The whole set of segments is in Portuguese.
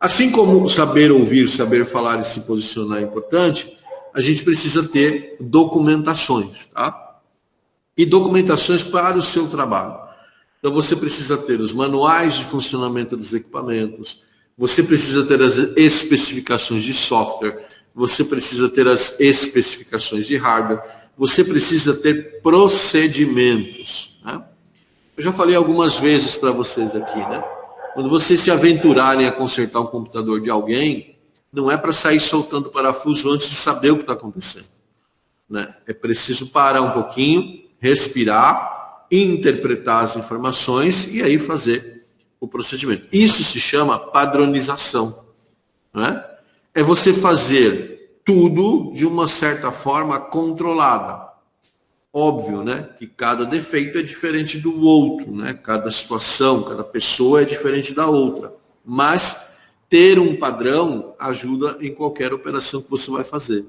Assim como saber ouvir, saber falar e se posicionar é importante, a gente precisa ter documentações, tá? E documentações para o seu trabalho. Então você precisa ter os manuais de funcionamento dos equipamentos, você precisa ter as especificações de software, você precisa ter as especificações de hardware, você precisa ter procedimentos, né? Eu já falei algumas vezes para vocês aqui, né? Quando vocês se aventurarem a consertar um computador de alguém, não é para sair soltando parafuso antes de saber o que está acontecendo, né? É preciso parar um pouquinho, respirar, interpretar as informações e aí fazer o procedimento. Isso se chama padronização, né? É você fazer tudo de uma certa forma controlada. Óbvio, né, que cada defeito é diferente do outro, né? Cada situação, cada pessoa é diferente da outra. Mas ter um padrão ajuda em qualquer operação que você vai fazer.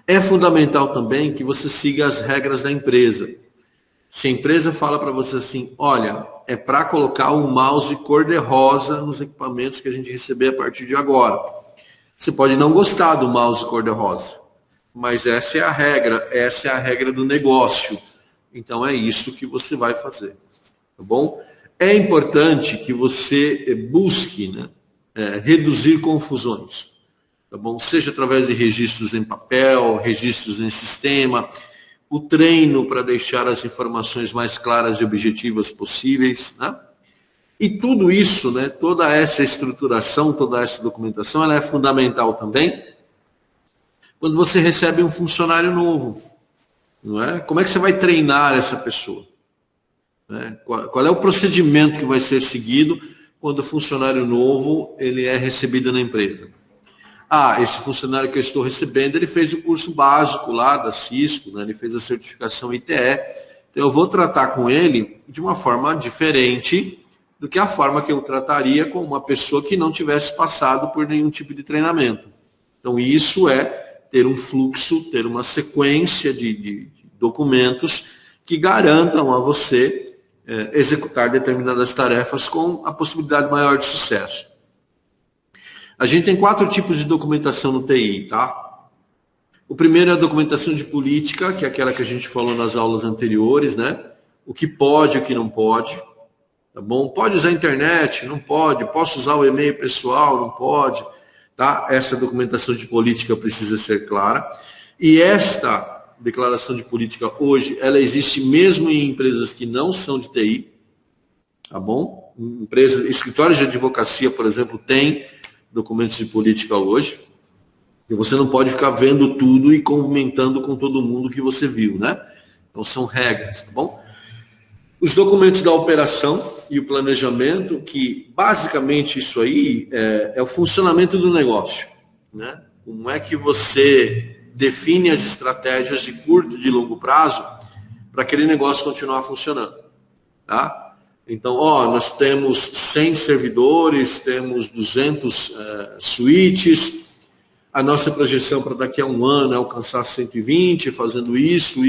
É fundamental também que você siga as regras da empresa. Se a empresa fala para você assim, olha, é para colocar um mouse cor-de-rosa nos equipamentos que a gente receber a partir de agora. Você pode não gostar do mouse cor-de-rosa, mas essa é a regra do negócio. Então é isso que você vai fazer, tá bom? É importante que você busque, né, reduzir confusões, tá bom? Seja através de registros em papel, registros em sistema, o treino para deixar as informações mais claras e objetivas possíveis, né? E tudo isso, né, toda essa estruturação, toda essa documentação, ela é fundamental também quando você recebe um funcionário novo, não é? Como é que você vai treinar essa pessoa? Né? Qual é o procedimento que vai ser seguido quando o funcionário novo ele é recebido na empresa? Ah, esse funcionário que eu estou recebendo, ele fez o curso básico lá da Cisco, né? Ele fez a certificação ITE, então eu vou tratar com ele de uma forma diferente do que a forma que eu trataria com uma pessoa que não tivesse passado por nenhum tipo de treinamento. Então isso é ter um fluxo, ter uma sequência de documentos que garantam a você executar determinadas tarefas com a possibilidade maior de sucesso. A gente tem 4 tipos de documentação no TI, tá? O primeiro é a documentação de política, que é aquela que a gente falou nas aulas anteriores, né? O que pode, o que não pode, tá bom? Pode usar a internet? Não pode. Posso usar o e-mail pessoal? Não pode. Tá? Essa documentação de política precisa ser clara. E esta declaração de política hoje, ela existe mesmo em empresas que não são de TI, tá bom? Escritórios de advocacia, por exemplo, tem documentos de política hoje, e você não pode ficar vendo tudo e comentando com todo mundo que você viu, né? Então são regras, tá bom? Os documentos da operação e o planejamento, que basicamente isso aí é o funcionamento do negócio, né? Como é que você define as estratégias de curto e de longo prazo para aquele negócio continuar funcionando, tá? Então, nós temos 100 servidores, temos 200 switches, a nossa projeção para daqui a um ano é alcançar 120, fazendo isto,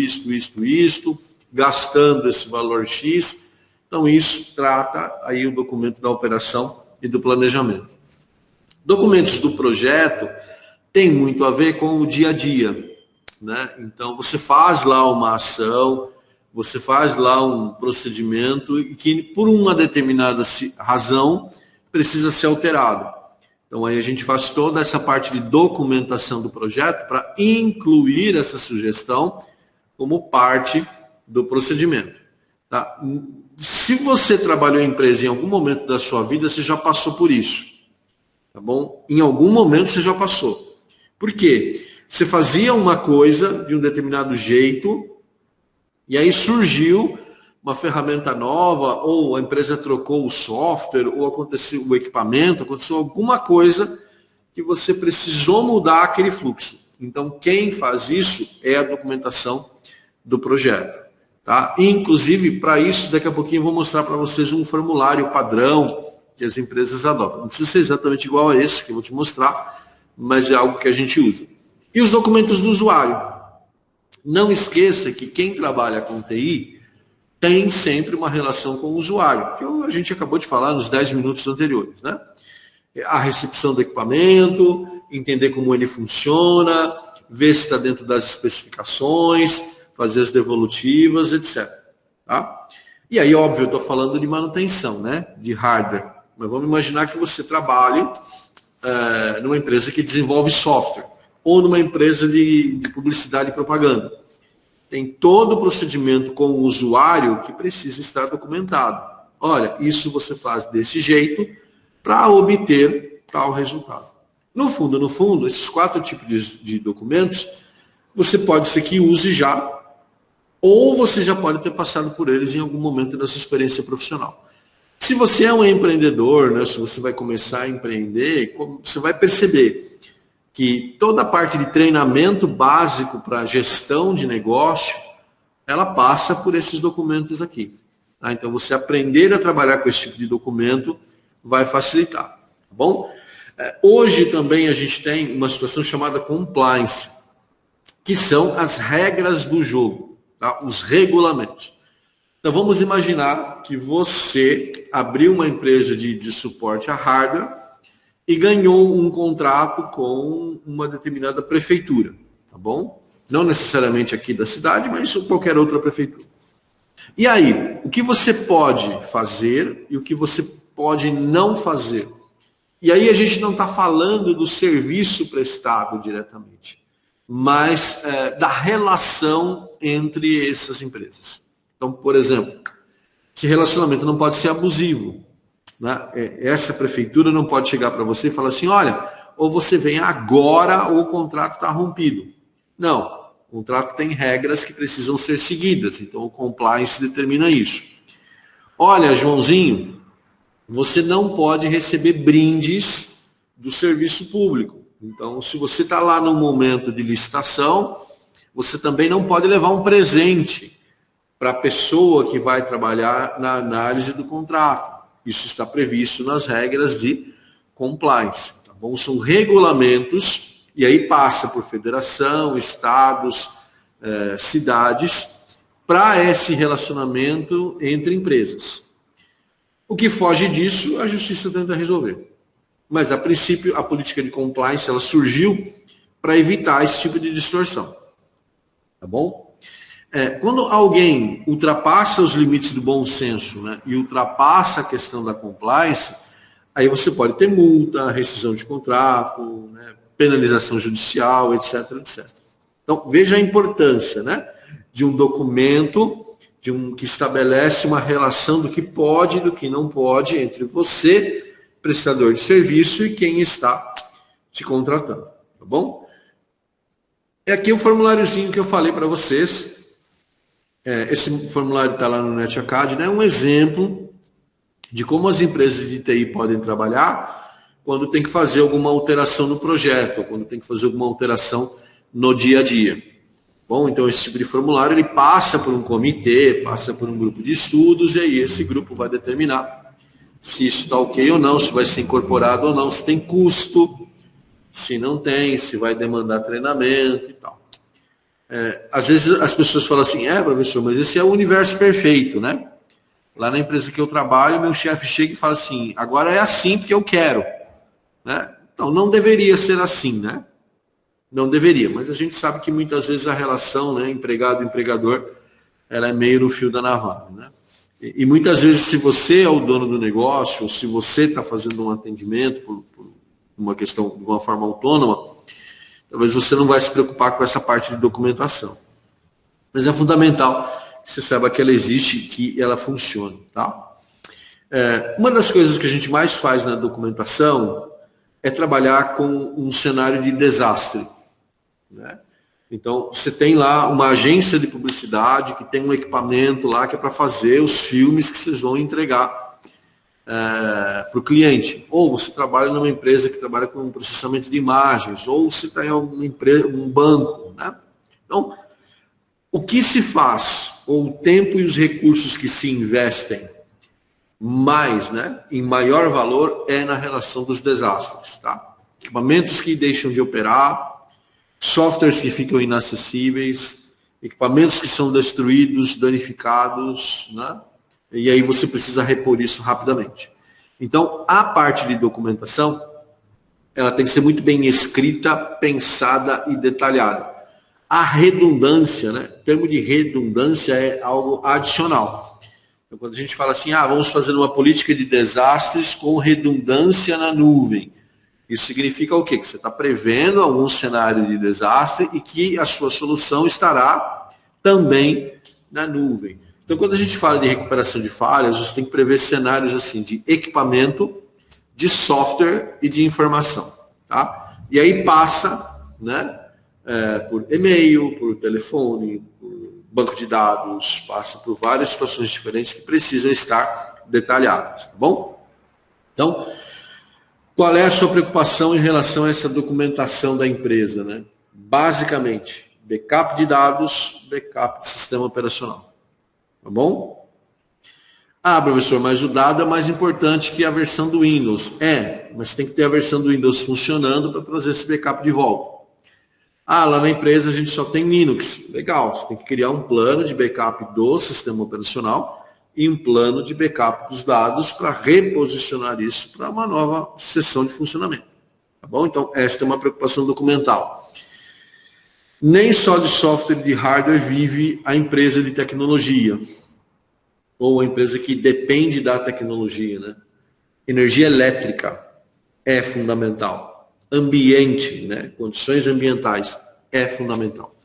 gastando esse valor X. Então, isso trata aí o documento da operação e do planejamento. Documentos do projeto tem muito a ver com o dia a dia, né? Então, você faz lá uma ação, você faz lá um procedimento que, por uma determinada razão, precisa ser alterado. Então, aí a gente faz toda essa parte de documentação do projeto para incluir essa sugestão como parte do procedimento. Tá? Se você trabalhou em empresa em algum momento da sua vida, você já passou por isso. Tá bom? Em algum momento você já passou. Por quê? Você fazia uma coisa de um determinado jeito, e aí surgiu uma ferramenta nova, ou a empresa trocou o software, ou aconteceu o equipamento, aconteceu alguma coisa que você precisou mudar aquele fluxo. Então, quem faz isso é a documentação do projeto. Tá? Inclusive, para isso, daqui a pouquinho eu vou mostrar para vocês um formulário padrão que as empresas adotam. Não precisa ser exatamente igual a esse que eu vou te mostrar, mas é algo que a gente usa. E os documentos do usuário. Não esqueça que quem trabalha com TI tem sempre uma relação com o usuário, que a gente acabou de falar nos 10 minutos anteriores, né? a recepção do equipamento, entender como ele funciona, ver se está dentro das especificações, fazer as devolutivas, etc. Tá? E aí, óbvio, eu estou falando de manutenção, né? De hardware. Mas vamos imaginar que você trabalhe numa empresa que desenvolve software, ou numa empresa de publicidade e propaganda. Tem todo o procedimento com o usuário que precisa estar documentado. Olha, isso você faz desse jeito para obter tal resultado. No fundo, esses 4 tipos de documentos, você pode ser que use já, ou você já pode ter passado por eles em algum momento da sua experiência profissional. Se você é um empreendedor, né, se você vai começar a empreender, você vai perceber que toda a parte de treinamento básico para gestão de negócio, ela passa por esses documentos aqui. Tá? Então, você aprender a trabalhar com esse tipo de documento vai facilitar. Tá bom? Hoje também a gente tem uma situação chamada compliance, que são as regras do jogo, tá? Os regulamentos. Então, vamos imaginar que você abriu uma empresa de suporte a hardware e ganhou um contrato com uma determinada prefeitura, tá bom? Não necessariamente aqui da cidade, mas qualquer outra prefeitura. E aí, o que você pode fazer e o que você pode não fazer? E aí a gente não está falando do serviço prestado diretamente, mas da relação entre essas empresas. Então, por exemplo, esse relacionamento não pode ser abusivo. Né? Essa prefeitura não pode chegar para você e falar assim, olha, ou você vem agora ou o contrato está rompido. Não, o contrato tem regras que precisam ser seguidas, então o compliance determina isso. Olha, Joãozinho, você não pode receber brindes do serviço público. Então, se você está lá no momento de licitação, você também não pode levar um presente para a pessoa que vai trabalhar na análise do contrato. Isso está previsto nas regras de compliance. Tá bom? São regulamentos, e aí passa por federação, estados, cidades, para esse relacionamento entre empresas. O que foge disso, a justiça tenta resolver. Mas, a princípio, a política de compliance ela surgiu para evitar esse tipo de distorção. Tá bom? Quando alguém ultrapassa os limites do bom senso, né, e ultrapassa a questão da compliance, aí você pode ter multa, rescisão de contrato, né, penalização judicial, etc, etc. Então, veja a importância, né, de um documento que estabelece uma relação do que pode e do que não pode entre você, prestador de serviço, e quem está te contratando. Tá bom? Aqui o formuláriozinho que eu falei para vocês. Esse formulário está lá no NetAcad, né? É um exemplo de como as empresas de TI podem trabalhar quando tem que fazer alguma alteração no projeto, ou quando tem que fazer alguma alteração no dia a dia. Bom, então esse tipo de formulário ele passa por um comitê, passa por um grupo de estudos, e aí esse grupo vai determinar se isso está ok ou não, se vai ser incorporado ou não, se tem custo, se não tem, se vai demandar treinamento e tal. Às vezes as pessoas falam assim, professor, mas esse é o universo perfeito, né? Lá na empresa que eu trabalho, meu chefe chega e fala assim, agora é assim porque eu quero. Né? Então, não deveria ser assim, né? Não deveria, mas a gente sabe que muitas vezes a relação, né, empregado-empregador, ela é meio no fio da navalha, né? E muitas vezes, se você é o dono do negócio, ou se você está fazendo um atendimento por uma questão de uma forma autônoma, talvez você não vai se preocupar com essa parte de documentação. Mas é fundamental que você saiba que ela existe e que ela funcione. Tá? Uma das coisas que a gente mais faz na documentação é trabalhar com um cenário de desastre. Né? Então, você tem lá uma agência de publicidade que tem um equipamento lá que é para fazer os filmes que vocês vão entregar para o cliente. Ou você trabalha numa empresa que trabalha com processamento de imagens, ou você está em uma empresa, um banco. Né? Então, o que se faz, ou o tempo e os recursos que se investem mais, né, em maior valor, é na relação dos desastres. Tá? Equipamentos que deixam de operar, softwares que ficam inacessíveis, equipamentos que são destruídos, danificados, né? E aí você precisa repor isso rapidamente. Então, a parte de documentação, ela tem que ser muito bem escrita, pensada e detalhada. A redundância, né? O termo de redundância é algo adicional. Então, quando a gente fala assim, vamos fazer uma política de desastres com redundância na nuvem. Isso significa o quê? Que você está prevendo algum cenário de desastre e que a sua solução estará também na nuvem. Então, quando a gente fala de recuperação de falhas, você tem que prever cenários assim de equipamento, de software e de informação. Tá? E aí passa, né, por e-mail, por telefone, por banco de dados, passa por várias situações diferentes que precisam estar detalhadas. Tá bom? Então, qual é a sua preocupação em relação a essa documentação da empresa, né? Basicamente, backup de dados, backup de sistema operacional. Tá bom? Professor, mas o dado é mais importante que a versão do Windows. Mas tem que ter a versão do Windows funcionando para trazer esse backup de volta. Lá na empresa a gente só tem Linux. Legal, você tem que criar um plano de backup do sistema operacional e um plano de backup dos dados para reposicionar isso para uma nova sessão de funcionamento. Tá bom? Então, esta é uma preocupação documental. Nem só de software e de hardware vive a empresa de tecnologia, ou a empresa que depende da tecnologia, né? Energia elétrica é fundamental. Ambiente, né? Condições ambientais é fundamental.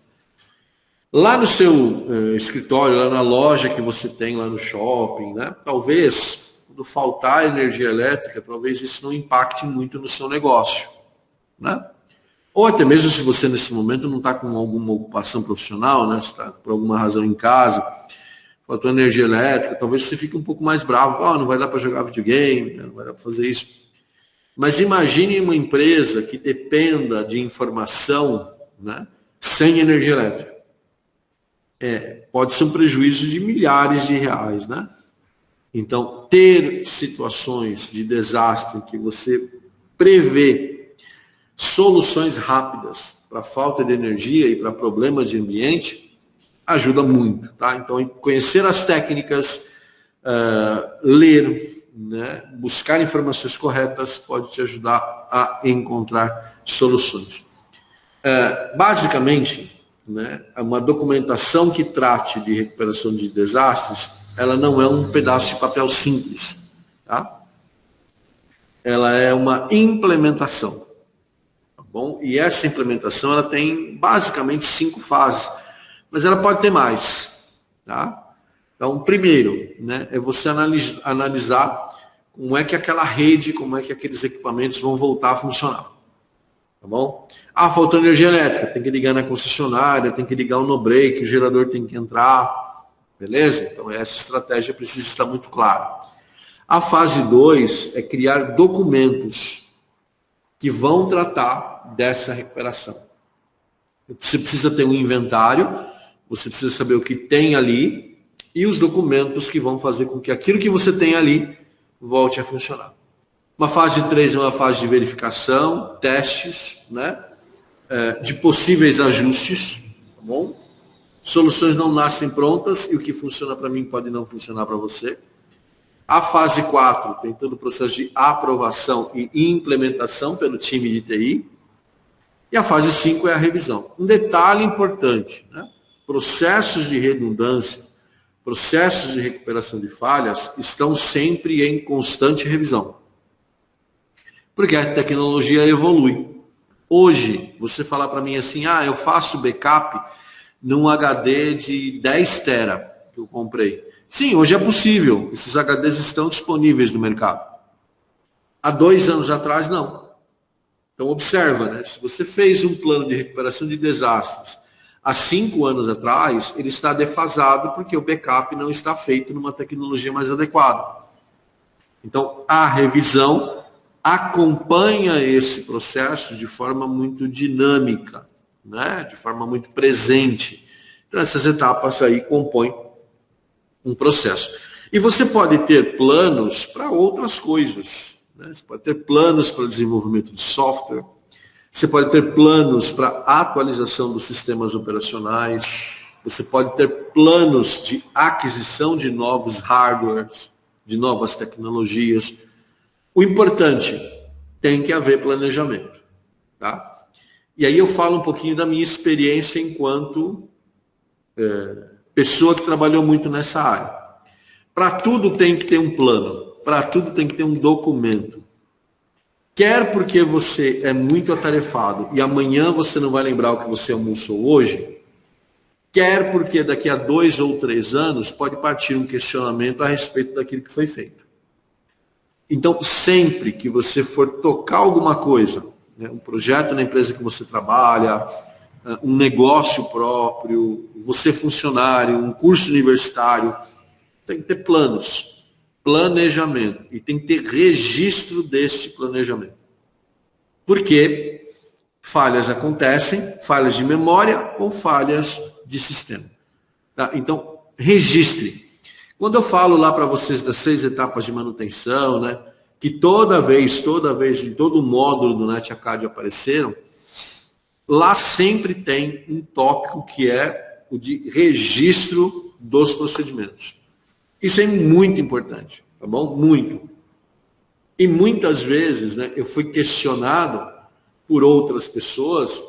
Lá no seu escritório, lá na loja que você tem lá no shopping, né? Talvez, quando faltar energia elétrica, talvez isso não impacte muito no seu negócio, né? Ou até mesmo se você nesse momento não está com alguma ocupação profissional, né? Se está por alguma razão em casa, faltou energia elétrica, talvez você fique um pouco mais bravo. Não vai dar para jogar videogame, né? Não vai dar para fazer isso. Mas imagine uma empresa que dependa de informação, né? Sem energia elétrica. Pode ser um prejuízo de milhares de reais, né? Então, ter situações de desastre que você prevê soluções rápidas para falta de energia e para problemas de ambiente ajuda muito, tá? Então, conhecer as técnicas, ler, né? Buscar informações corretas pode te ajudar a encontrar soluções. Basicamente, né, uma documentação que trate de recuperação de desastres, ela não é um pedaço de papel simples, tá? Ela é uma implementação, tá bom? E essa implementação ela tem basicamente 5 fases, mas ela pode ter mais, tá? Então, primeiro, né, é você analisar como é que aquela rede, como é que aqueles equipamentos vão voltar a funcionar, tá bom? Faltou energia elétrica, tem que ligar na concessionária, tem que ligar o no-break, o gerador tem que entrar, beleza? Então essa estratégia precisa estar muito clara. A fase 2 é criar documentos que vão tratar dessa recuperação. Você precisa ter um inventário, você precisa saber o que tem ali e os documentos que vão fazer com que aquilo que você tem ali volte a funcionar. Uma fase 3 é uma fase de verificação, testes, né? De possíveis ajustes, tá bom? Soluções não nascem prontas e o que funciona para mim pode não funcionar para você. A fase 4 tem todo o processo de aprovação e implementação pelo time de TI. E a fase 5 é a revisão. Um detalhe importante, né? Processos de redundância, processos de recuperação de falhas estão sempre em constante revisão. Porque a tecnologia evolui. Hoje, você falar para mim assim, eu faço backup num HD de 10 tera que eu comprei. Sim, hoje é possível. Esses HDs estão disponíveis no mercado. Há 2 anos atrás, não. Então, observa, né? Se você fez um plano de recuperação de desastres há 5 anos atrás, ele está defasado porque o backup não está feito numa tecnologia mais adequada. Então, a revisão acompanha esse processo de forma muito dinâmica, né? De forma muito presente. Então, essas etapas aí compõem um processo. E você pode ter planos para outras coisas, né? Você pode ter planos para desenvolvimento de software, você pode ter planos para atualização dos sistemas operacionais, você pode ter planos de aquisição de novos hardwares, de novas tecnologias. O importante, tem que haver planejamento. Tá? E aí eu falo um pouquinho da minha experiência enquanto pessoa que trabalhou muito nessa área. Para tudo tem que ter um plano, para tudo tem que ter um documento. Quer porque você é muito atarefado e amanhã você não vai lembrar o que você almoçou hoje, quer porque daqui a 2 ou 3 anos pode partir um questionamento a respeito daquilo que foi feito. Então, sempre que você for tocar alguma coisa, né, um projeto na empresa que você trabalha, um negócio próprio, você funcionário, um curso universitário, tem que ter planos, planejamento, e tem que ter registro desse planejamento. Porque falhas acontecem, falhas de memória ou falhas de sistema. Tá? Então, registre. Quando eu falo lá para vocês das 6 etapas de manutenção, né, que toda vez, em todo módulo do NetAcad apareceram, lá sempre tem um tópico que é o de registro dos procedimentos. Isso é muito importante, tá bom? Muito. E muitas vezes, né, eu fui questionado por outras pessoas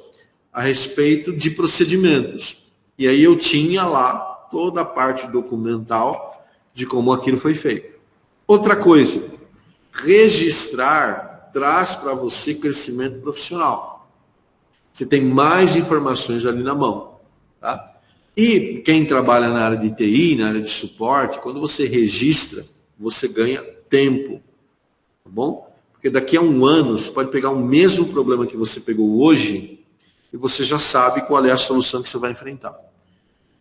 a respeito de procedimentos. E aí eu tinha lá toda a parte documental de como aquilo foi feito. Outra coisa, registrar traz para você crescimento profissional. Você tem mais informações ali na mão. Tá? E quem trabalha na área de TI, na área de suporte, quando você registra, você ganha tempo. Tá bom? Porque daqui a um ano, você pode pegar o mesmo problema que você pegou hoje e você já sabe qual é a solução que você vai enfrentar.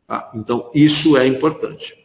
Tá? Então, isso é importante.